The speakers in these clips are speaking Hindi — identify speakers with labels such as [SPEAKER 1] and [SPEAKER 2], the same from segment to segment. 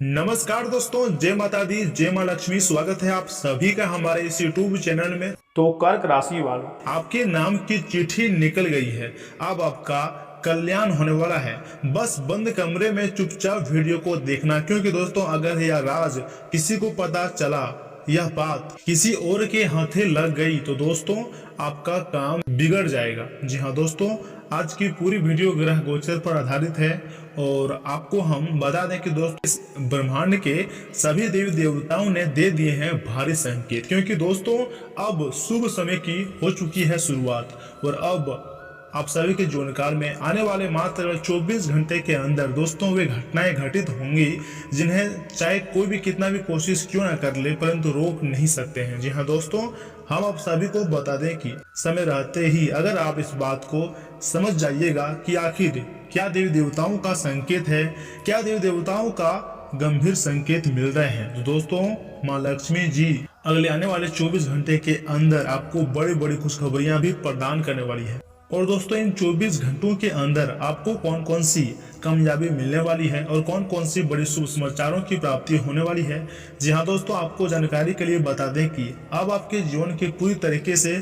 [SPEAKER 1] नमस्कार दोस्तों, जय माता दी, जय माँ लक्ष्मी। स्वागत है आप सभी का हमारे इस यूट्यूब चैनल में।
[SPEAKER 2] तो कर्क राशि वालों,
[SPEAKER 1] आपके नाम की चिट्ठी निकल गई है। अब आपका कल्याण होने वाला है। बस बंद कमरे में चुपचाप वीडियो को देखना, क्योंकि दोस्तों अगर यह राज किसी को पता चला, यह बात किसी और के हाथे लग गई तो दोस्तों आपका काम बिगड़ जाएगा। जी हाँ दोस्तों, आज की पूरी वीडियो ग्रह गोचर पर आधारित है और आपको हम बता दें कि दोस्तों इस ब्रह्मांड के सभी देवी देवताओं ने दे दिए हैं भारी संकेत, क्योंकि दोस्तों अब शुभ समय की हो चुकी है शुरुआत। और अब आप सभी के जीवन काल में आने वाले मात्र 24 घंटे के अंदर दोस्तों वे घटनाएं घटित होंगी जिन्हें चाहे कोई भी कितना भी कोशिश क्यों ना कर ले, परंतु रोक नहीं सकते हैं। जी हाँ दोस्तों, हम आप सभी को बता दें कि समय रहते ही अगर आप इस बात को समझ जाइएगा कि आखिर क्या देवी देवताओं का संकेत है, क्या देवी देवताओं का गंभीर संकेत मिल रहे हैं, तो दोस्तों माँ लक्ष्मी जी अगले आने वाले 24 घंटे के अंदर आपको बड़ी बड़ी खुशखबरियां भी प्रदान करने वाली है। और दोस्तों इन 24 घंटों के अंदर आपको कौन कौन सी कामयाबी मिलने वाली है और कौन कौन सी बड़ी शुभ समाचारों की प्राप्ति होने वाली है। जी हाँ दोस्तों, आपको जानकारी के लिए बता दें कि अब आपके जीवन के पूरी तरीके से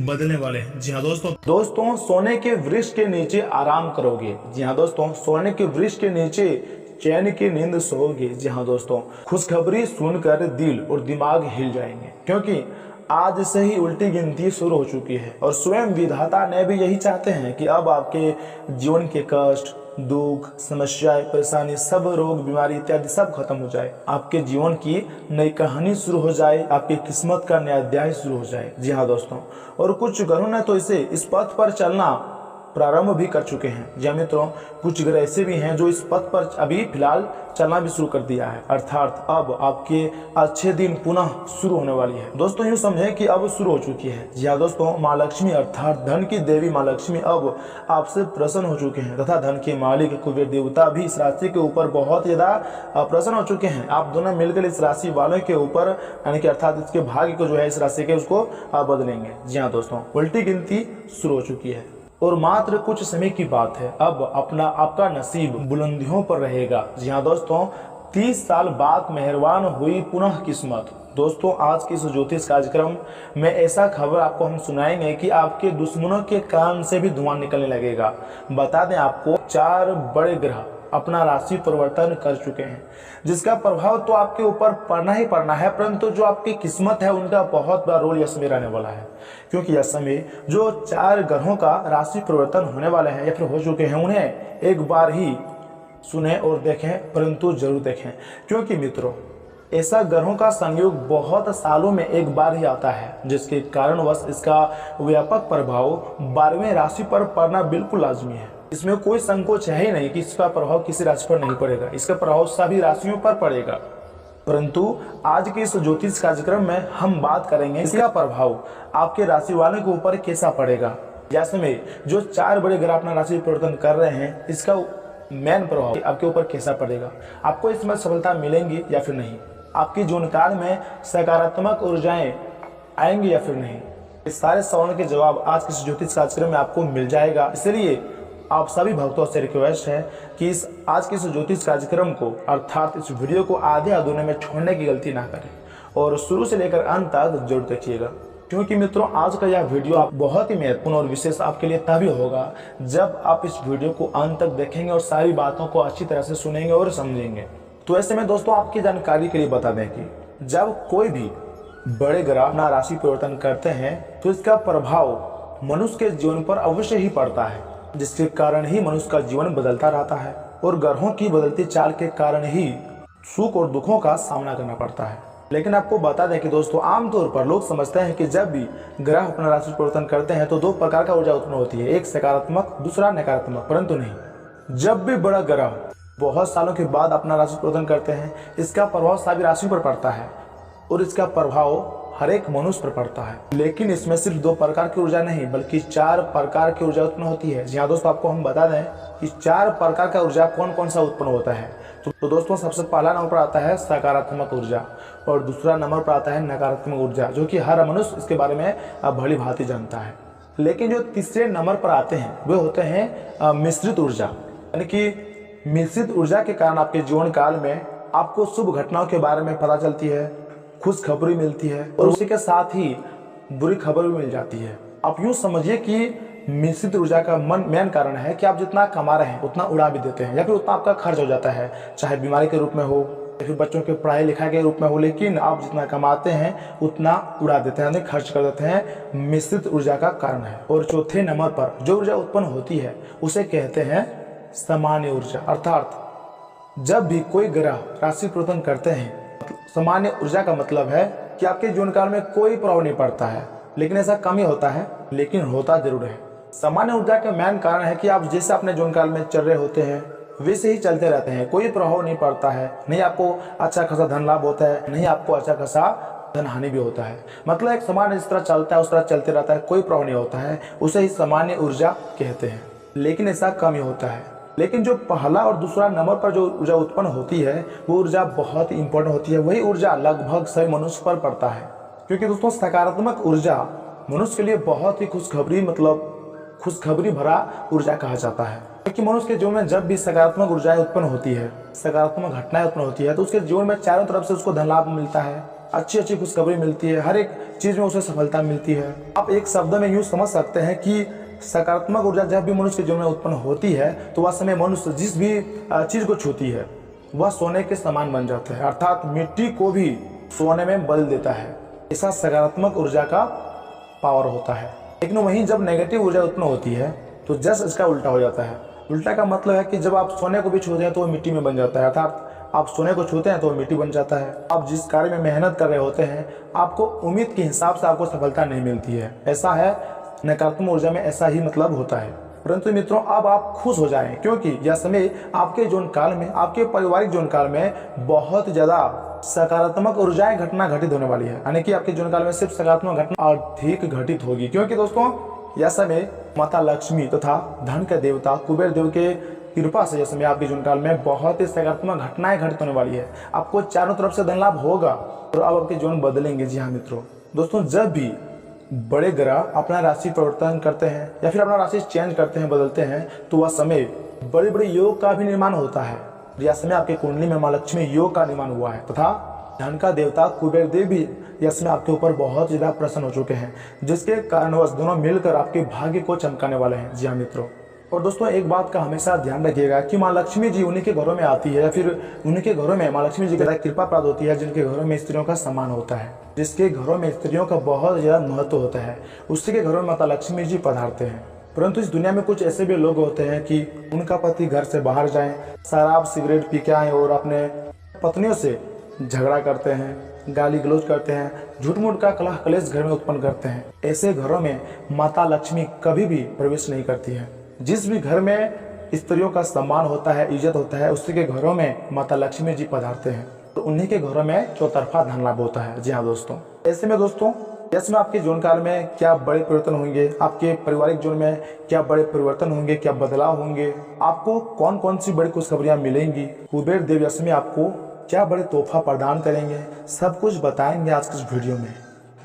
[SPEAKER 1] बदलने वाले हैं। जी हाँ
[SPEAKER 2] दोस्तों सोने के वृक्ष के नीचे आराम करोगे। जी हाँ दोस्तों, सोने के वृक्ष के नीचे चैन की नींद सोओगे। जी हाँ दोस्तों, खुशखबरी सुनकर दिल और दिमाग हिल जाएंगे, क्योंकि आज से ही उल्टी गिनती शुरू हो चुकी है और स्वयं विधाता ने भी यही चाहते हैं कि अब आपके जीवन के कष्ट, दुख, समस्याएं, परेशानी, सब रोग, बीमारी इत्यादि सब खत्म हो जाए, आपके जीवन की नई कहानी शुरू हो जाए, आपकी किस्मत का नया अध्याय शुरू हो जाए। जी हाँ दोस्तों, और कुछ ग्रहों ने तो इसे इस पथ पर चलना प्रारंभ भी कर चुके हैं। जी मित्रों, कुछ ग्रह ऐसे भी हैं जो इस पथ पर अभी फिलहाल चलना भी शुरू कर दिया है, अर्थात अब आपके अच्छे दिन पुनः शुरू होने वाली है। दोस्तों यूँ समझें कि अब शुरू हो चुकी है। जी हाँ दोस्तों, माँ लक्ष्मी अर्थात धन की देवी माँ लक्ष्मी अब आपसे प्रसन्न हो चुके हैं तथा धन के मालिक कुबेर देवता भी इस राशि के ऊपर बहुत ज्यादा प्रसन्न हो चुके हैं। आप दोनों मिलकर इस राशि वालों के ऊपर यानी कि अर्थात इसके भाग्य को जो है इस राशि के उसको बदलेंगे। जी हाँ दोस्तों, उल्टी गिनती शुरू हो चुकी है और मात्र कुछ समय की बात है, अब आपका नसीब बुलंदियों पर रहेगा। जी हाँ दोस्तों, 30 साल बाद मेहरबान हुई पुनः किस्मत। दोस्तों आज के इस ज्योतिष कार्यक्रम में ऐसा खबर आपको हम सुनाएंगे कि आपके दुश्मनों के कान से भी धुआं निकलने लगेगा। बता दें आपको 4 बड़े ग्रह अपना राशि परिवर्तन कर चुके हैं, जिसका प्रभाव तो आपके ऊपर पड़ना ही पड़ना है, परंतु जो आपकी किस्मत है उनका बहुत बड़ा रोल यह समय रहने वाला है। क्योंकि यह समय जो 4 ग्रहों का राशि परिवर्तन होने वाले हैं या फिर हो चुके हैं, उन्हें एक बार ही सुने और देखें, परंतु जरूर देखें, क्योंकि मित्रों ऐसा ग्रहों का संयोग बहुत सालों में एक बार ही आता है, जिसके कारणवश इसका व्यापक प्रभाव 12वें राशि पर पड़ना बिल्कुल लाजमी है। इसमें कोई संकोच है ही नहीं कि इसका प्रभाव किसी राशि पर नहीं पड़ेगा, इसका प्रभाव सभी राशियों पर पड़ेगा। परंतु आज के इस ज्योतिष कार्यक्रम में हम बात करेंगे इसका प्रभाव आपके राशि वालों के ऊपर कैसा पड़ेगा। जैसे में जो 4 बड़े ग्रह अपना राशि परिवर्तन कर रहे हैं, इसका मेन प्रभाव आपके ऊपर कैसा पड़ेगा, आपको इसमें सफलता मिलेंगी या फिर नहीं, आपके जीवन काल में सकारात्मक ऊर्जाएं आएंगी या फिर नहीं, इस सारे सवालों के जवाब आज के इस ज्योतिष कार्यक्रम में आपको मिल जाएगा। इसलिए आप सभी भक्तों से रिक्वेस्ट है कि आज के इस ज्योतिष कार्यक्रम को अर्थात इस वीडियो को आधे अधूरे में छोड़ने की गलती ना करें और शुरू से लेकर अंत तक जरूर देखिएगा, क्योंकि मित्रों आज का यह वीडियो आप बहुत ही महत्वपूर्ण और विशेष आपके लिए तभी होगा जब आप इस वीडियो को अंत तक देखेंगे और सारी बातों को अच्छी तरह से सुनेंगे और समझेंगे। तो ऐसे में दोस्तों आपकी जानकारी के लिए बता दें कि जब कोई भी बड़े ग्रह अपना राशि परिवर्तन करते हैं तो इसका प्रभाव मनुष्य के जीवन पर अवश्य ही पड़ता है, जिसके कारण ही मनुष्य का जीवन बदलता रहता है और ग्रहों की बदलती चाल के कारण ही सुख और दुखों का सामना करना पड़ता है। लेकिन आपको बता दें कि दोस्तों आमतौर पर लोग समझते हैं कि जब भी ग्रह अपना राशि परिवर्तन करते हैं तो 2 प्रकार का ऊर्जा उत्पन्न होती है, एक सकारात्मक दूसरा नकारात्मक, परंतु नहीं, जब भी बड़ा ग्रह बहुत सालों के बाद अपना राशि परिवर्तन करते हैं इसका प्रभाव सभी राशियों पर पड़ता है और इसका प्रभाव हर एक मनुष्य पर पड़ता है। लेकिन इसमें सिर्फ 2 प्रकार की ऊर्जा नहीं बल्कि 4 प्रकार की ऊर्जा उत्पन्न होती है। जी हाँ दोस्तों, आपको हम बता दें कि 4 प्रकार का ऊर्जा कौन कौन सा उत्पन्न होता है। तो दोस्तों सबसे पहला नंबर पर आता है सकारात्मक ऊर्जा और दूसरा नंबर पर आता है नकारात्मक ऊर्जा, जो कि हर मनुष्य इसके बारे में भली भांति जानता है। लेकिन जो तीसरे नंबर पर आते हैं वे होते हैं मिश्रित ऊर्जा, यानी कि मिश्रित ऊर्जा के कारण आपके जीवन काल में आपको शुभ घटनाओं के बारे में पता चलती है, खुशखबरी मिलती है और उसी के साथ ही बुरी खबर भी मिल जाती है। आप यूँ समझिए कि मिश्रित ऊर्जा का मेन कारण है कि आप जितना कमा रहे हैं उतना उड़ा भी देते हैं या फिर उतना आपका खर्च हो जाता है, चाहे बीमारी के रूप में हो या फिर बच्चों के पढ़ाई लिखाई के रूप में हो, लेकिन आप जितना कमाते हैं उतना उड़ा देते हैं, यानी खर्च कर देते हैं। मिश्रित ऊर्जा का कारण है। और चौथे नंबर पर जो ऊर्जा उत्पन्न होती है उसे कहते हैं सामान्य ऊर्जा। अर्थात जब भी कोई ग्रह राशि परिवर्तन करते हैं, सामान्य ऊर्जा का मतलब है कि आपके जीवन काल में कोई प्रभाव नहीं पड़ता है, लेकिन ऐसा कम ही होता है, लेकिन होता जरूर है। सामान्य ऊर्जा का मेन कारण है कि आप जैसे अपने जीवन काल में चल रहे होते हैं वैसे ही चलते रहते हैं, कोई प्रभाव नहीं पड़ता है, नहीं आपको अच्छा खासा धन लाभ होता है, नहीं आपको अच्छा खासा धन हानि भी होता है। मतलब एक सामान्य जिस तरह चलता है उस तरह चलते रहता है, कोई प्रभाव नहीं होता है, उसे ही सामान्य ऊर्जा कहते हैं। लेकिन ऐसा कम ही होता है। लेकिन जो पहला और दूसरा नंबर पर जो ऊर्जा उत्पन्न होती है वो ऊर्जा बहुत ही इंपॉर्टेंट होती है। वही ऊर्जा लगभग सभी मनुष्य पर पड़ता है, क्योंकि दोस्तों सकारात्मक ऊर्जा मनुष्य के लिए बहुत ही खुशखबरी भरा ऊर्जा कहा जाता है। क्योंकि मनुष्य के जीवन में जब भी सकारात्मक ऊर्जाएं उत्पन्न होती है, सकारात्मक घटनाएं उत्पन्न होती है, तो उसके जीवन में चारों तरफ से उसको धन लाभ मिलता है, अच्छी खुशखबरी मिलती है, हर एक चीज में उसे सफलता मिलती है। आप एक शब्द में यूँ समझ सकते हैं कि सकारात्मक ऊर्जा जब भी मनुष्य के जीवन में उत्पन्न होती है तो वह समय मनुष्य जिस भी चीज को छूती है वह सोने के समान बन जाता है, अर्थात मिट्टी को भी सोने में बदल देता है। ऐसा सकारात्मक ऊर्जा का पावर होता है। लेकिन वहीं जब नेगेटिव ऊर्जा उत्पन्न होती है तो जस्ट इसका उल्टा हो जाता है। उल्टा का मतलब है कि जब आप सोने को भी छूते हैं तो वो मिट्टी में बन जाता है, अर्थात आप सोने को छूते हैं तो वो मिट्टी बन जाता है। आप जिस कार्य में मेहनत कर रहे होते हैं आपको उम्मीद के हिसाब से आपको सफलता नहीं मिलती है। ऐसा है नकारात्मक ऊर्जा में, ऐसा ही मतलब होता है। परंतु मित्रों अब आप खुश हो जाएं, क्योंकि यह समय आपके जीवन काल में, आपके पारिवारिक जीवन काल में बहुत ज्यादा सकारात्मक ऊर्जाएं घटना घटित होने वाली है। यानी कि आपके जीवन काल में सिर्फ सकारात्मक घटना अधिक घटित होगी, क्योंकि दोस्तों यह समय माता लक्ष्मी तथा धन के देवता कुबेर देव के कृपा से यह समय आपके जीवन काल में बहुत ही सकारात्मक घटनाएं घटित होने वाली है। आपको चारों तरफ से धन लाभ होगा और अब आपके जीवन बदलेंगे। जी हाँ मित्रों, दोस्तों जब भी बड़े ग्रह अपना राशि परिवर्तन करते हैं या फिर अपना राशि चेंज करते हैं, बदलते हैं, तो वह समय बड़े बड़े योग का भी निर्माण होता है। यह समय आपके कुंडली में माँ लक्ष्मी योग का निर्माण हुआ है तथा धन का देवता कुबेर देव भी यह समय आपके ऊपर बहुत ज्यादा प्रसन्न हो चुके हैं, जिसके कारणवश दोनों मिलकर आपके भाग्य को चमकाने वाले हैं। जी हाँ मित्रों, और दोस्तों एक बात का हमेशा ध्यान रखिएगा कि माँ लक्ष्मी जी उन्हीं के घरों में आती है या फिर उन्हीं के घरों में माँ लक्ष्मी जी की कृपा प्राप्त होती है जिनके घरों में स्त्रियों का सम्मान होता है, जिसके घरों में स्त्रियों का बहुत ज्यादा महत्व होता है, उसी के घरों में माता लक्ष्मी जी पधारते हैं। परंतु इस दुनिया में कुछ ऐसे भी लोग होते हैं कि उनका पति घर से बाहर जाए, शराब सिगरेट पी के आए और अपने पत्नियों से झगड़ा करते हैं, गाली गलौज करते हैं, झूठ मूठ का कलह कलेश घर में उत्पन्न करते हैं। ऐसे घरों में माता लक्ष्मी कभी भी प्रवेश नहीं करती है। जिस भी घर में स्त्रियों का सम्मान होता है, इज्जत होता है, उसी के घरों में माता लक्ष्मी जी पधारते हैं, तो उन्हीं के घरों में चौतरफा धन लाभ होता है। जी हाँ दोस्तों, ऐसे में दोस्तों इसमें आपके जीवन काल में क्या बड़े परिवर्तन होंगे, आपके पारिवारिक जीवन में क्या बड़े परिवर्तन होंगे, क्या बदलाव होंगे, आपको कौन कौन सी बड़ी खुशखबरियां मिलेंगी, कुबेर देव इसमें आपको क्या बड़े तोहफा प्रदान करेंगे, सब कुछ बताएंगे आज की इस वीडियो में।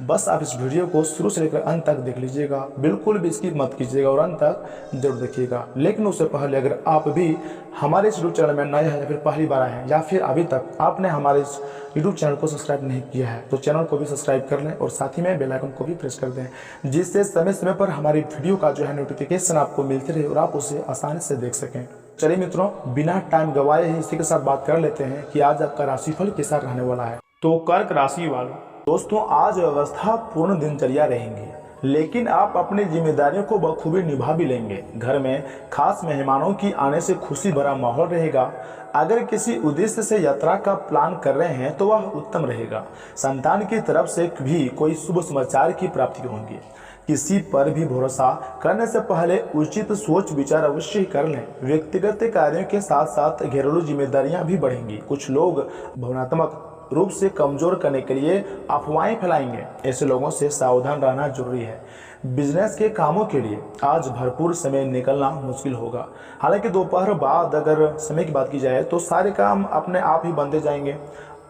[SPEAKER 2] बस आप इस वीडियो को शुरू से लेकर अंत तक देख लीजिएगा, बिल्कुल भी स्किप मत कीजिएगा और अंत तक जरूर देखिएगा। लेकिन उससे पहले अगर आप भी हमारे इस यूट्यूब चैनल में नए हैं या फिर पहली बार आए हैं या फिर अभी तक आपने हमारे इस यूट्यूब चैनल को सब्सक्राइब नहीं किया है तो चैनल को भी सब्सक्राइब कर लें और साथ ही में बेल आइकन को भी प्रेस कर दें, जिससे समय समय पर हमारी वीडियो का जो है नोटिफिकेशन आपको मिलते रहे और आप उसे आसानी से देख सकें। चलिए मित्रों, बिना टाइम गवाए ही इसी के साथ बात कर लेते हैं कि आज आपका राशिफल कैसा रहने वाला है। तो कर्क राशि वालों, दोस्तों आज व्यवस्था पूर्ण दिनचर्या रहेंगी, लेकिन आप अपनी जिम्मेदारियों को बखूबी निभा भी लेंगे। घर में खास मेहमानों की आने से खुशी भरा माहौल रहेगा। अगर किसी उद्देश्य से यात्रा का प्लान कर रहे हैं तो वह उत्तम रहेगा। संतान की तरफ से भी कोई शुभ समाचार की प्राप्ति होगी। किसी पर भी भरोसा करने से पहले उचित सोच विचार अवश्य ही कर लें। व्यक्तिगत कार्यों के साथ साथ घरेलू जिम्मेदारियां भी बढ़ेंगी। कुछ लोग भावनात्मक रूप से कमजोर करने के लिए अफवाहें फैलाएंगे, ऐसे लोगों से सावधान रहना जरूरी है। बिजनेस के कामों के लिए आज भरपूर समय निकलना मुश्किल होगा। हालांकि दोपहर बाद अगर समय की बात की जाए तो सारे काम अपने आप ही बनते जाएंगे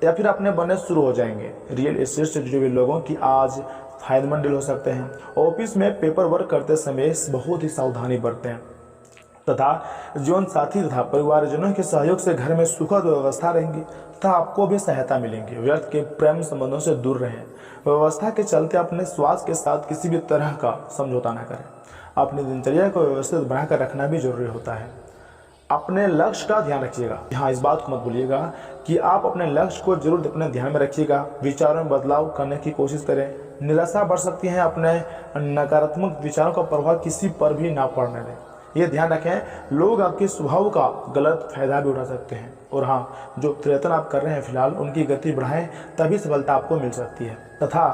[SPEAKER 2] या फिर अपने बनने शुरू हो जाएंगे। रियल एस्टेट से जुड़े हुए लोगों की आज फायदेमंद डील हो सकते हैं। ऑफिस में पेपर वर्क करते समय बहुत ही सावधानी बरतें। तथा जीवन साथी तथा परिवारजनों के सहयोग से घर में सुखद व्यवस्था रहेंगी तथा आपको भी सहायता मिलेंगी। व्यर्थ के प्रेम संबंधों से दूर रहें। व्यवस्था के चलते अपने स्वास्थ्य के साथ किसी भी तरह का समझौता न करें। अपनी दिनचर्या को व्यवस्थित बनाकर रखना भी जरूरी होता है। अपने लक्ष्य का ध्यान रखिएगा। यहाँ इस बात को मत भूलिएगा कि आप अपने लक्ष्य को जरूर अपने ध्यान में रखिएगा। विचारों में बदलाव करने की कोशिश करें। निराशा बढ़ सकती है। अपने नकारात्मक विचारों का प्रभाव किसी पर भी ना पड़ने दें। ये ध्यान रखें, लोग आपके स्वभाव का गलत फायदा भी उठा सकते हैं। और हाँ, जो प्रयत्न आप कर रहे हैं फिलहाल उनकी गति बढ़ाएं, तभी सफलता आपको मिल सकती है। तथा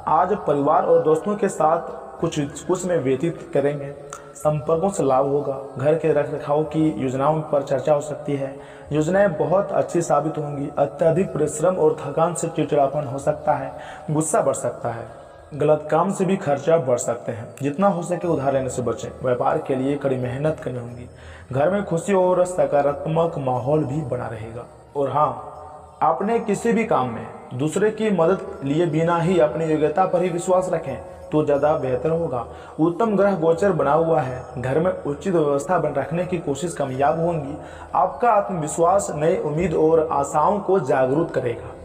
[SPEAKER 2] आज परिवार और दोस्तों के साथ कुछ में व्यतीत करेंगे। संपर्कों से लाभ होगा। घर के रख रखाव की योजनाओं पर चर्चा हो सकती है। योजनाएं बहुत अच्छी साबित होंगी। अत्यधिक परिश्रम और थकान से चिड़चिड़ापन हो सकता है। गुस्सा बढ़ सकता है। गलत काम से भी खर्चा बढ़ सकते हैं। जितना हो सके उधार लेने से बचें। व्यापार के लिए कड़ी मेहनत करनी होगी। घर में खुशी और सकारात्मक माहौल भी बना रहेगा। और हाँ, आपने किसी भी काम में दूसरे की मदद लिए बिना ही अपनी योग्यता पर ही विश्वास रखें तो ज़्यादा बेहतर होगा। उत्तम ग्रह गोचर बना हुआ है। घर में उचित व्यवस्था बन रखने की कोशिश कामयाब होंगी। आपका आत्मविश्वास नई उम्मीद और आशाओं को जागरूक करेगा।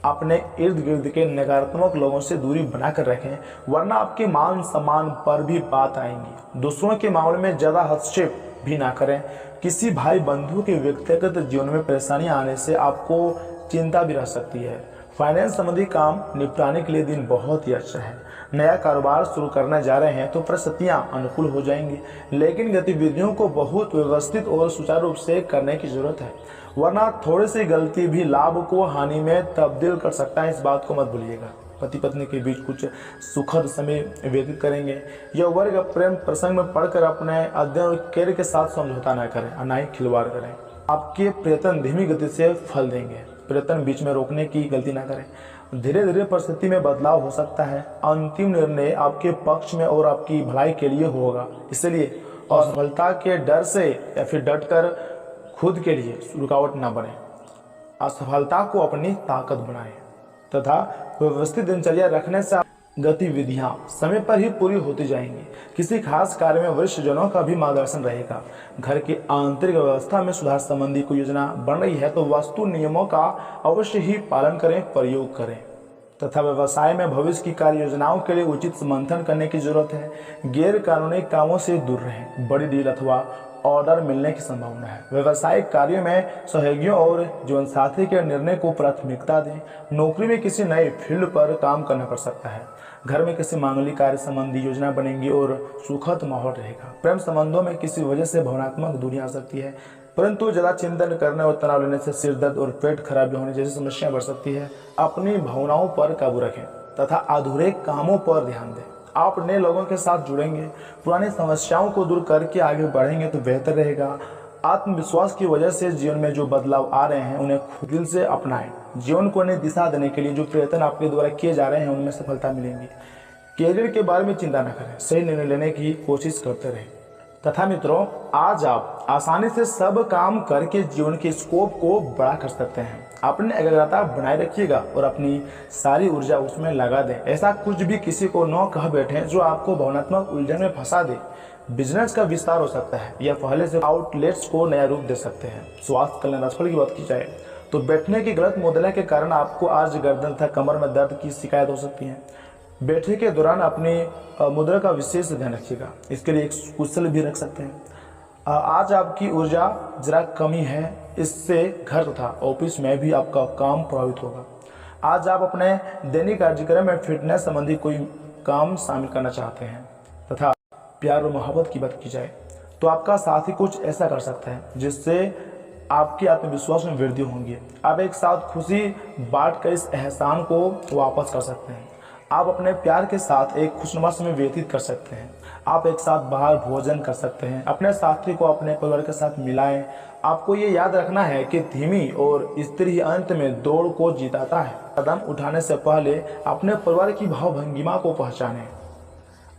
[SPEAKER 2] अपने इर्द गिर्द के नकारात्मक लोगों से दूरी बनाकर रखें, वरना आपके मान सम्मान पर भी बात आएंगी। दूसरों के मामले में ज़्यादा हस्तक्षेप भी ना करें। किसी भाई बंधु के व्यक्तिगत जीवन में परेशानी आने से आपको चिंता भी रह सकती है। फाइनेंस संबंधी काम निपटाने के लिए दिन बहुत ही अच्छा है। नया कारोबार शुरू करने जा रहे हैं तो परिस्थितियां अनुकूल हो जाएंगी, लेकिन गतिविधियों को बहुत व्यवस्थित और सुचारू रूप से करने की जरूरत है, वरना थोड़ी सी गलती भी लाभ को हानि में तब्दील कर सकता है। इस बात को मत भूलिएगा। पति पत्नी के बीच कुछ सुखद समय व्यतीत करेंगे। यह वर्ग प्रेम प्रसंग में पढ़कर अपने अध्ययन और कैरियर के साथ समझौता न करें और न ही खिलवाड़ करें। आपके प्रयत्न धीमी गति से फल देंगे। प्रयत्न बीच में रोकने की गलती ना करें। धीरे धीरे परिस्थिति में बदलाव हो सकता है। अंतिम निर्णय आपके पक्ष में और आपकी भलाई के लिए होगा। इसलिए असफलता के डर से या फिर डटकर खुद के लिए रुकावट ना बने। असफलता को अपनी ताकत बनाएं तथा व्यवस्थित दिनचर्या रखने से गतिविधियां समय पर ही पूरी होती जाएंगी। किसी खास कार्य में वरिष्ठ जनों का भी मार्गदर्शन रहेगा। घर की आंतरिक व्यवस्था में सुधार संबंधी कोई योजना बन रही है तो वास्तु नियमों का अवश्य ही पालन करें, प्रयोग करें। तथा व्यवसाय में भविष्य की कार्य योजनाओं के लिए उचित मंथन करने की जरूरत है। गैर कानूनी कामों से दूर रहें। बड़ी डील अथवा ऑर्डर मिलने की संभावना है। व्यवसायिक कार्यों में सहयोगियों और जीवनसाथी के निर्णय को प्राथमिकता दें। नौकरी में किसी नए फील्ड पर काम करना पड़ सकता है। घर में किसी मांगलिक कार्य संबंधी योजना बनेगी और सुखद माहौल रहेगा। प्रेम संबंधों में किसी वजह से भावनात्मक दूरी आ सकती है, परंतु ज्यादा चिंतन करने और तनाव लेने से सिर दर्द और पेट खराबी होने जैसी समस्याएं बढ़ सकती है। अपनी भावनाओं पर काबू रखें तथा अधूरे कामों पर ध्यान दें। आप नए लोगों के साथ जुड़ेंगे, पुरानी समस्याओं को दूर करके आगे बढ़ेंगे तो बेहतर रहेगा। आत्मविश्वास की वजह से जीवन में जो बदलाव आ रहे हैं उन्हें खुद दिल से अपनाएं। जीवन को नई दिशा देने के लिए जो प्रयत्न आपके द्वारा किए जा रहे हैं उनमें सफलता मिलेंगी। कैरियर के बारे में चिंता न करें, सही निर्णय लेने की कोशिश करते रहें। तथा मित्रों, आज आप आसानी से सब काम करके जीवन के स्कोप को बड़ा कर सकते हैं। अपनी एकाग्रता बनाए रखिएगा और अपनी सारी ऊर्जा उसमें लगा दें। ऐसा कुछ भी किसी को न कह बैठे जो आपको भावनात्मक उलझन में फंसा दे। बिजनेस का विस्तार हो सकता है या पहले से आउटलेट्स को नया रूप दे सकते हैं। स्वास्थ्य कल्याण राशिफल की बात की जाए तो बैठने की गलत मुद्रा के कारण आपको आज गर्दन तथा कमर में दर्द की शिकायत हो सकती है। बैठने के दौरान अपनी मुद्रा का विशेष ध्यान रखिएगा। इसके लिए एक कुशल भी रख सकते हैं। आज आपकी ऊर्जा जरा कमी है, इससे घर तथा ऑफिस में भी आपका काम प्रभावित होगा। आज आप अपने दैनिक कार्यक्रम में फिटनेस संबंधी कोई काम शामिल करना चाहते हैं। तथा प्यार और मोहब्बत की बात की जाए तो आपका साथी कुछ ऐसा कर सकता है जिससे आपके आत्मविश्वास में वृद्धि होंगी। आप एक साथ खुशी बांट कर इस एहसान को वापस कर सकते हैं। आप अपने प्यार के साथ एक खुशनुमा समय व्यतीत कर सकते हैं। आप एक साथ बाहर भोजन कर सकते हैं। अपने साथी को अपने परिवार के साथ मिलाएं। आपको ये याद रखना है कि धीमी और स्थिर ही अंत में दौड़ को जिताता है। कदम उठाने से पहले अपने परिवार की भावभंगिमा को पहचानें।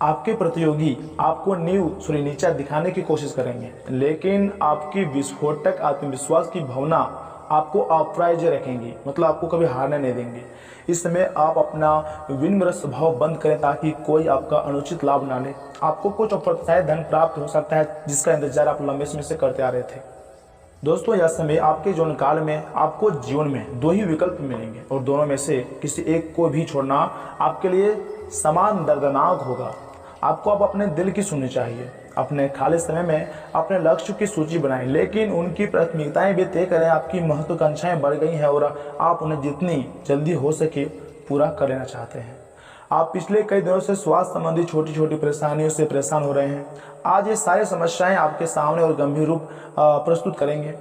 [SPEAKER 2] आपके प्रतियोगी आपको नीचा दिखाने की कोशिश करेंगे, लेकिन आपकी विस्फोटक आत्मविश्वास की भावना आपको अप्राइज रखेंगी, मतलब आपको कभी हारने नहीं देंगे। इस समय आप अपना विनम्र स्वभाव बंद करें ताकि कोई आपका अनुचित लाभ ना ले। आपको कुछ अप्रत्याशित धन प्राप्त हो सकता है जिसका इंतजार आप लंबे समय से करते आ रहे थे। दोस्तों, यह समय आपके जीवन काल में आपको जीवन में दो ही विकल्प मिलेंगे और दोनों में से किसी एक को भी छोड़ना आपके लिए समान दर्दनाक होगा। आपको अब अपने दिल की सुननी चाहिए। अपने खाली समय में अपने लक्ष्य की सूची बनाएं, लेकिन उनकी प्राथमिकताएं भी तय करें। आपकी महत्वाकांक्षाएं बढ़ गई हैं और आप उन्हें जितनी जल्दी हो सके पूरा कर लेना चाहते हैं। आप पिछले कई दिनों से स्वास्थ्य संबंधी छोटी छोटी परेशानियों से परेशान हो रहे हैं। आज ये सारी समस्याएं आपके सामने और गंभीर रूप प्रस्तुत करेंगे।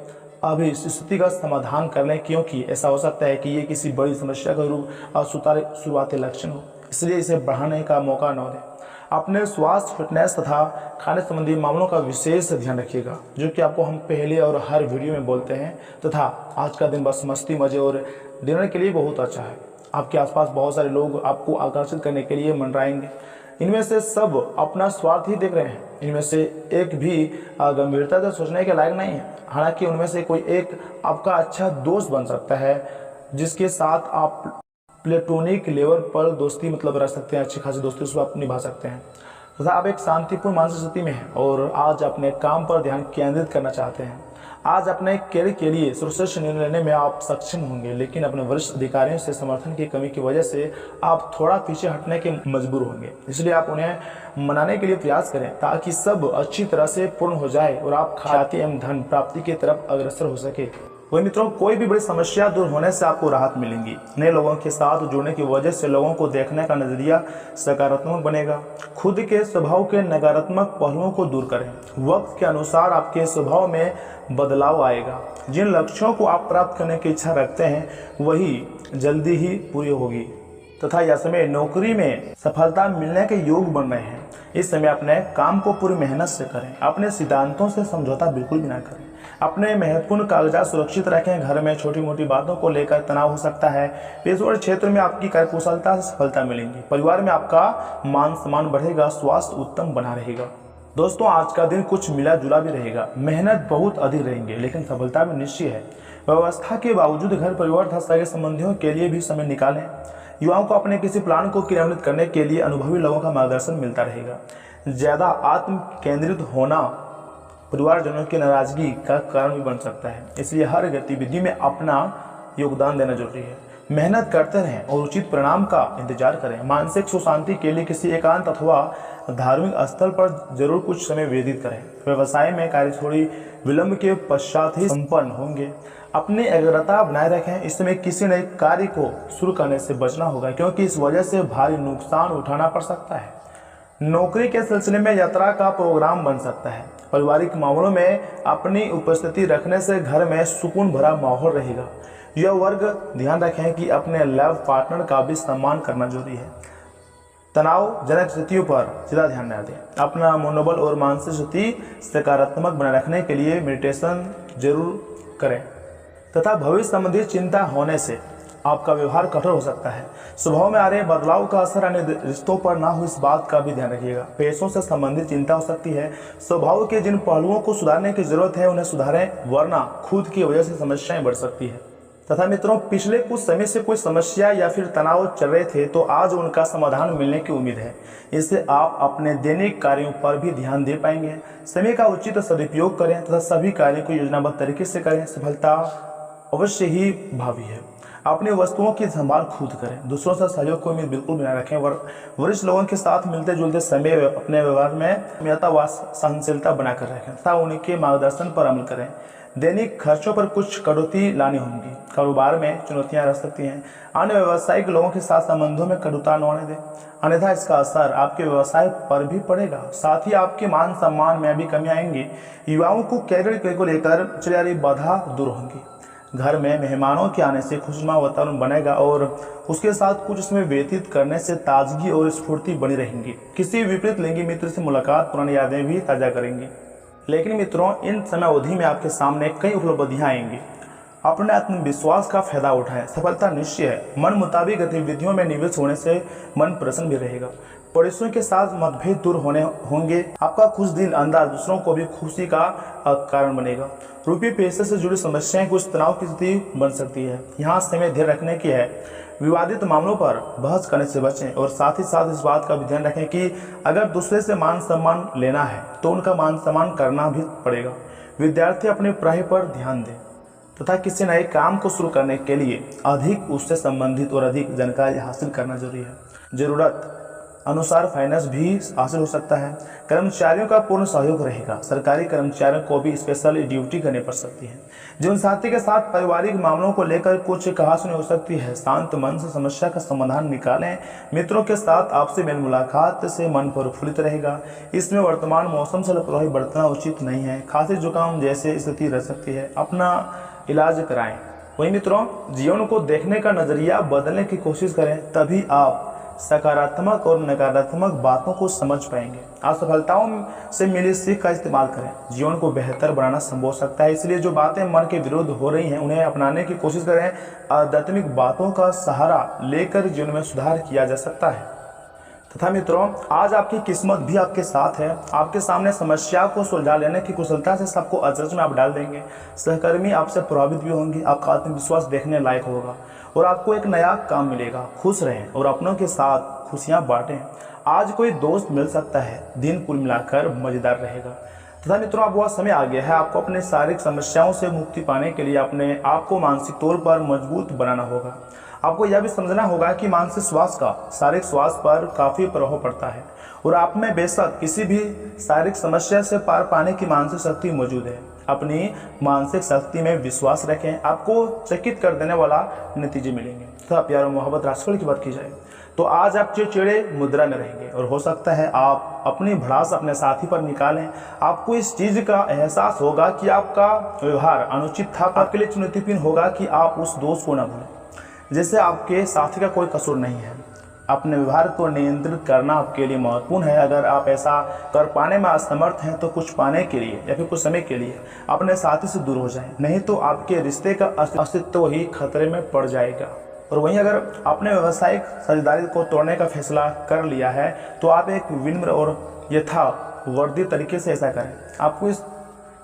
[SPEAKER 2] अभी इस स्थिति का समाधान कर लें, क्योंकि ऐसा हो सकता है कि ये किसी बड़ी समस्या का रूप शुरुआती लक्षण हो, इसलिए इसे बढ़ाने का मौका न दें। अपने स्वास्थ्य, फिटनेस तथा खाने संबंधी मामलों का विशेष ध्यान रखिएगा, जो कि आपको हम पहले और हर वीडियो में बोलते हैं। तथा आज का दिन बस मस्ती, मजे और डिनर के लिए बहुत अच्छा है। आपके आसपास बहुत सारे लोग आपको आकर्षित करने के लिए मंडराएंगे। इनमें से सब अपना स्वार्थ ही देख रहे हैं। इनमें से एक भी गंभीरता से सोचने के लायक नहीं है। हालांकि उनमें से कोई एक आपका अच्छा दोस्त बन सकता है, जिसके साथ आप प्लेटोनिक लेवल पर दोस्ती मतलब रख सकते हैं, अच्छी खासी दोस्ती उसको आप निभा सकते हैं। तथा आप एक शांतिपूर्ण मानसिक स्थिति में हैं और आज अपने काम पर ध्यान केंद्रित करना चाहते हैं। आज अपने कैरियर के लिए सर्वश्रेष्ठ निर्णय लेने में आप सक्षम होंगे, लेकिन अपने वरिष्ठ अधिकारियों से समर्थन की कमी की वजह से आप थोड़ा पीछे हटने के मजबूर होंगे। इसलिए आप उन्हें मनाने के लिए प्रयास करें ताकि सब अच्छी तरह से पूर्ण हो जाए और आप ख्याति एवं धन प्राप्ति की तरफ अग्रसर हो सके। वही मित्रों, कोई भी बड़ी समस्या दूर होने से आपको राहत मिलेगी। नए लोगों के साथ जुड़ने की वजह से लोगों को देखने का नजरिया सकारात्मक बनेगा। खुद के स्वभाव के नकारात्मक पहलुओं को दूर करें। वक्त के अनुसार आपके स्वभाव में बदलाव आएगा। जिन लक्ष्यों को आप प्राप्त करने की इच्छा रखते हैं वही जल्दी ही पूरी होगी तथा यह समय नौकरी में सफलता मिलने के योग बन रहे हैं। इस समय अपने काम को पूरी मेहनत से करें। अपने सिद्धांतों से समझौता बिल्कुल भी ना करें। अपने महत्वपूर्ण कागजात सुरक्षित रखें। घर में छोटी मोटी बातों को लेकर तनाव हो सकता है। पेशेवर क्षेत्र में आपकी कार्यकुशलता से सफलता मिलेंगी। परिवार में आपका मान सम्मान बढ़ेगा। स्वास्थ्य उत्तम बना रहेगा। दोस्तों, आज का दिन कुछ मिला जुला भी रहेगा। मेहनत बहुत अधिक रहेंगे, लेकिन सफलता भी निश्चित है। व्यवस्था के बावजूद घर परिवार तथा सगे संबंधियों के लिए भी समय निकालें। युवाओं को अपने किसी प्लान को क्रियान्वित करने के लिए अनुभवी लोगों का मार्गदर्शन मिलता रहेगा। ज्यादा आत्म केंद्रित होना परिवारजनों की नाराजगी का कारण भी बन सकता है, इसलिए हर गतिविधि में अपना योगदान देना जरूरी है। मेहनत करते रहें और उचित परिणाम का इंतजार करें। मानसिक सुशांति के लिए किसी एकांत अथवा धार्मिक स्थल पर जरूर कुछ समय व्यतीत करें। व्यवसाय में कार्य थोड़ी विलंब के पश्चात ही संपन्न होंगे। अपनी एकाग्रता बनाए रखें। इस समय किसी नए कार्य को शुरू करने से बचना होगा, क्योंकि इस वजह से भारी नुकसान उठाना पड़ सकता है। नौकरी के सिलसिले में यात्रा का प्रोग्राम बन सकता है। पारिवारिक मामलों में अपनी उपस्थिति रखने से घर में सुकून भरा माहौल रहेगा। यह वर्ग ध्यान रखें कि अपने लाइफ पार्टनर का भी सम्मान करना जरूरी है। तनावजनक स्थितियों पर ज्यादा ध्यान न दें। अपना मनोबल और मानसिक स्थिति सकारात्मक बनाए रखने के लिए मेडिटेशन जरूर करें तथा भविष्य संबंधी चिंता होने से आपका व्यवहार कठोर हो सकता है। स्वभाव में आ रहे बदलाव का असर अन्य रिश्तों पर ना हो, इस बात का भी ध्यान रखिएगा। पैसों से संबंधित चिंता हो सकती है। स्वभाव के जिन पहलुओं को सुधारने की जरूरत है उन्हें सुधारें, वरना खुद की वजह से समस्याएं बढ़ सकती है। तथा मित्रों, पिछले कुछ समय से कोई समस्या या फिर तनाव चल रहे थे तो आज उनका समाधान मिलने की उम्मीद है। इससे आप अपने दैनिक कार्यों पर भी ध्यान दे पाएंगे। समय का उचित सदुपयोग करें तथा सभी कार्यों को योजनाबद्ध तरीके से करें। सफलता अवश्य ही भावी है। अपनी वस्तुओं की संभाल खुद करें। दूसरों से सहयोग को उम्मीद बिल्कुल बिना रखें। वरिष्ठ लोगों के साथ मिलते जुलते समय अपने व्यवहार में मियता व सहनशीलता बनाकर रखें तथा उनके मार्गदर्शन पर अमल करें। दैनिक खर्चों पर कुछ कटौती लानी होगी। कारोबार में चुनौतियां रह सकती हैं। अन्य व्यावसायिक लोगों के साथ संबंधों में कटुता न होने दें, अन्यथा इसका असर आपके व्यवसाय पर भी पड़ेगा। साथ ही आपके मान सम्मान में भी कमी आएंगी। युवाओं को कैरियर को लेकर चली आ रही बाधा दूर होंगी। घर में मेहमानों के आने से खुशनुमा वातावरण बनेगा और उसके साथ कुछ समय व्यतीत करने से ताजगी और स्फूर्ति बनी रहेंगी। किसी विपरीत लिंगी मित्र से मुलाकात पुरानी यादें भी ताजा करेंगी। लेकिन मित्रों, इन समय अवधि में आपके सामने कई उपलब्धियां आएंगी। अपने आत्मविश्वास का फायदा उठाएं। सफलता निश्चय है। मन मुताबिक गतिविधियों में निवेश होने से मन प्रसन्न भी रहेगा। पड़ोसियों के साथ मतभेद दूर होंगे। आपका खुश दिल अंदाज दूसरों को भी खुशी का कारण बनेगा। रुपये पैसे से जुड़ी समस्याएं कुछ तनाव की स्थिति बन सकती है। यहाँ समय धैर्य रखने की है। विवादित मामलों पर बहस करने से बचें और साथ ही साथ इस बात का भी ध्यान रखें कि अगर दूसरे से मान सम्मान लेना है तो उनका मान सम्मान करना भी पड़ेगा। विद्यार्थी अपनी पढ़ाई पर ध्यान दें तथा किसी नए काम को शुरू करने के लिए अधिक उससे संबंधित और अधिक जानकारी हासिल करना जरूरी है। जरूरत अनुसार फाइनेंस भी हासिल हो सकता है। कर्मचारियों का पूर्ण सहयोग रहेगा। सरकारी कर्मचारियों को भी स्पेशल ड्यूटी करनी पड़ सकती है। जीवन साथी के साथ पारिवारिक मामलों को लेकर कुछ कहासुनी हो सकती है। शांत मन से समस्या का समाधान निकालें। मित्रों के साथ आपसे मेल मुलाकात से मन प्रफुल्लित रहेगा। इसमें वर्तमान मौसम से लापरवाही बरतना उचित नहीं है। खांसी जुकाम जैसे स्थिति रह सकती है, अपना इलाज कराएं। वही मित्रों, जीवन को देखने का नजरिया बदलने की कोशिश करें, तभी आप सकारात्मक और नकारात्मक बातों को समझ पाएंगे। असफलताओं से मिली सीख का इस्तेमाल करें। जीवन को बेहतर बनाना संभव हो सकता है, इसलिए जो बातें मन के विरुद्ध हो रही हैं उन्हें अपनाने की कोशिश करें। आध्यात्मिक बातों का सहारा लेकर जीवन में सुधार किया जा सकता है। तथा मित्रों, आज आपकी किस्मत भी आपके साथ है। आपके सामने समस्या को सुलझा लेने की कुशलता से सबको अचरज में आप डाल देंगे। सहकर्मी आपसे प्रभावित भी होंगे। आपका आत्मविश्वास देखने लायक होगा और आपको एक नया काम मिलेगा। खुश रहें और अपनों के साथ खुशियां बांटें। आज कोई दोस्त मिल सकता है। दिन कुल मिलाकर मजेदार रहेगा। तथा मित्रों, अब वह समय आ गया है आपको अपने शारीरिक समस्याओं से मुक्ति पाने के लिए अपने आप को मानसिक तौर पर मजबूत बनाना होगा। आपको यह भी समझना होगा कि मानसिक स्वास्थ्य का शारीरिक स्वास्थ्य पर काफी प्रभाव पड़ता है और आप में बेशक किसी भी शारीरिक समस्या से पार पाने की मानसिक शक्ति मौजूद है। अपनी मानसिक शक्ति में विश्वास रखें। आपको चकित कर देने वाला नतीजे मिलेंगे। तो प्यार और मोहब्बत राशिफल की बात की जाए तो आज आप चिड़चिड़े मुद्रा में रहेंगे और हो सकता है आप अपनी भड़ास अपने साथी पर निकालें। आपको इस चीज का एहसास होगा कि आपका व्यवहार अनुचित था। आपके लिए चुनौतीपूर्ण होगा कि आप उस दोस्त को न भूलें जैसे आपके साथी का कोई कसूर नहीं है। अपने व्यवहार को नियंत्रित करना आपके लिए महत्वपूर्ण है। अगर आप ऐसा कर पाने में असमर्थ हैं तो कुछ पाने के लिए या फिर कुछ समय के लिए अपने साथी से दूर हो जाएं, नहीं तो आपके रिश्ते का अस्तित्व ही खतरे में पड़ जाएगा। और वहीं अगर आपने व्यावसायिक साझेदारी को तोड़ने का फैसला कर लिया है तो आप एक विनम्र और यथावर्दी तरीके से ऐसा करें। आपको इस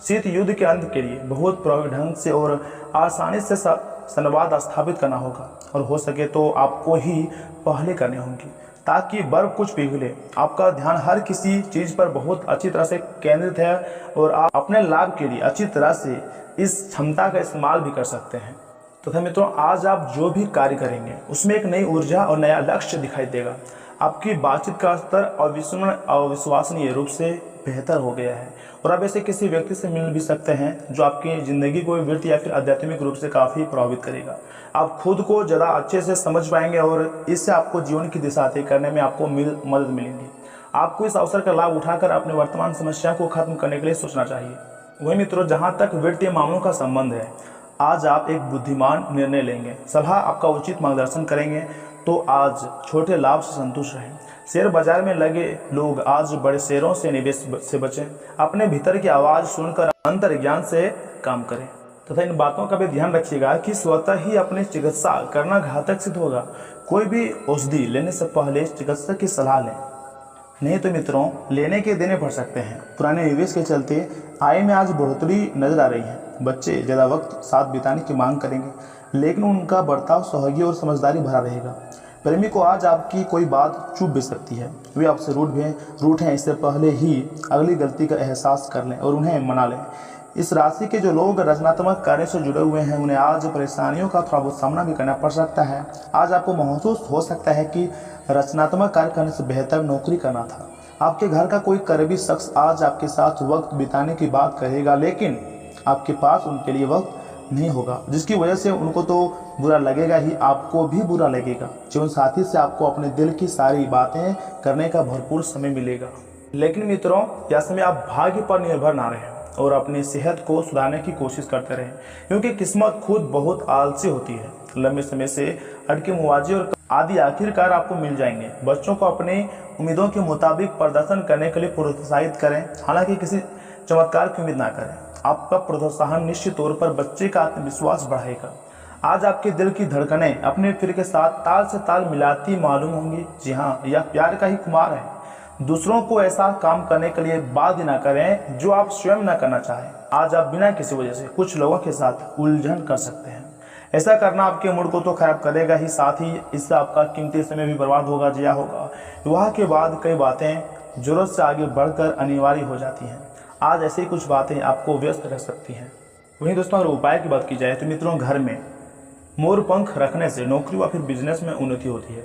[SPEAKER 2] शीत युद्ध के अंत के लिए बहुत प्रभावी ढंग से और आसानी से संवाद स्थापित करना होगा और हो सके तो आपको ही पहले करने होंगी ताकि बर्फ कुछ पिघले। आपका ध्यान हर किसी चीज पर बहुत अच्छी तरह से केंद्रित है और आप अपने लाभ के लिए अच्छी तरह से इस क्षमता का इस्तेमाल भी कर सकते हैं। तथा मित्रों, आज आप जो भी कार्य करेंगे उसमें एक नई ऊर्जा और नया लक्ष्य दिखाई देगा। आपकी बातचीत का स्तर अविश्वसनीय रूप से बेहतर हो गया है और आप ऐसे किसी व्यक्ति से मिल भी सकते हैं जो आपकी जिंदगी को वृत्ति या फिर आध्यात्मिक रूप से काफी प्रभावित करेगा। आप खुद को ज़्यादा अच्छे से समझ पाएंगे और इससे आपको जीवन की दिशा तय करने में आपको मदद मिलेगी। आपको इस अवसर का लाभ उठाकर अपने वर्तमान समस्या को खत्म करने के लिए सोचना चाहिए। वही मित्रों, जहाँ तक वित्तीय मामलों का संबंध है, आज आप एक बुद्धिमान निर्णय लेंगे। सलाह आपका उचित मार्गदर्शन करेंगे तो आज छोटे लाभ से संतुष्ट रहें। शेयर बाजार में लगे लोग आज बड़े शेयरों से निवेश से बचें। अपने भीतर की आवाज़ सुनकर अंतर्ज्ञान से काम करें तथा इन बातों का भी ध्यान रखिएगा कि स्वतः ही अपनी चिकित्सा करना घातक सिद्ध होगा। कोई भी औषधि लेने से पहले चिकित्सक की सलाह लें, नहीं तो मित्रों लेने के देने पड़ सकते हैं। पुराने निवेश के चलते आय में आज बढ़ोतरी नजर आ रही है। बच्चे ज़्यादा वक्त साथ बिताने की मांग करेंगे लेकिन उनका बर्ताव सहयोगी और समझदारी भरा रहेगा। प्रेमी को आज आपकी कोई बात चुभ भी सकती है। वे आपसे रूठ हैं, इससे पहले ही अगली गलती का एहसास कर लें और उन्हें मना लें। इस राशि के जो लोग रचनात्मक कार्य से जुड़े हुए हैं उन्हें आज परेशानियों का थोड़ा बहुत सामना भी करना पड़ सकता है। आज आपको महसूस हो सकता है कि रचनात्मक कार्य करने से बेहतर नौकरी करना था। आपके घर का कोई करीबी शख्स आज आपके साथ वक्त बिताने की बात करेगा लेकिन आपके पास उनके लिए वक्त नहीं होगा, जिसकी वजह से उनको तो बुरा लगेगा ही, आपको भी बुरा लगेगा। जीवन साथी से आपको अपने दिल की सारी बातें करने का भरपूर समय मिलेगा। लेकिन मित्रों, यह समय आप भाग्य पर निर्भर ना रहें और अपनी सेहत को सुधारने की कोशिश करते रहें, क्योंकि किस्मत खुद बहुत आलसी होती है। लंबे समय से अटके मुआवजे और आदि आखिरकार आपको मिल जाएंगे। बच्चों को अपनी उम्मीदों के मुताबिक प्रदर्शन करने के लिए प्रोत्साहित करें, हालांकि किसी चमत्कार की उम्मीद ना करें। आपका प्रोत्साहन निश्चित तौर पर बच्चे का आत्मविश्वास बढ़ाएगा। आज आपके दिल की धड़कनें अपने प्रिय के साथ ताल से ताल मिलाती मालूम होंगी। जी हाँ, यह प्यार का ही खुमार है। दूसरों को ऐसा काम करने के लिए बाध्य न करें जो आप स्वयं न करना चाहें। आज आप बिना किसी वजह से कुछ लोगों के साथ उलझन कर सकते हैं। ऐसा करना आपके मूड को तो खराब करेगा ही, साथ ही इससे आपका कीमती समय भी बर्बाद होगा, जिया होगा। विवाह के बाद कई बातें जरूरत से आगे बढ़कर अनिवार्य हो जाती हैं। आज ऐसी कुछ बातें आपको व्यस्त रख सकती हैं। वहीं दोस्तों, अगर उपाय की बात की जाए तो मित्रों, घर में मोर पंख रखने से नौकरी व फिर बिजनेस में उन्नति होती है।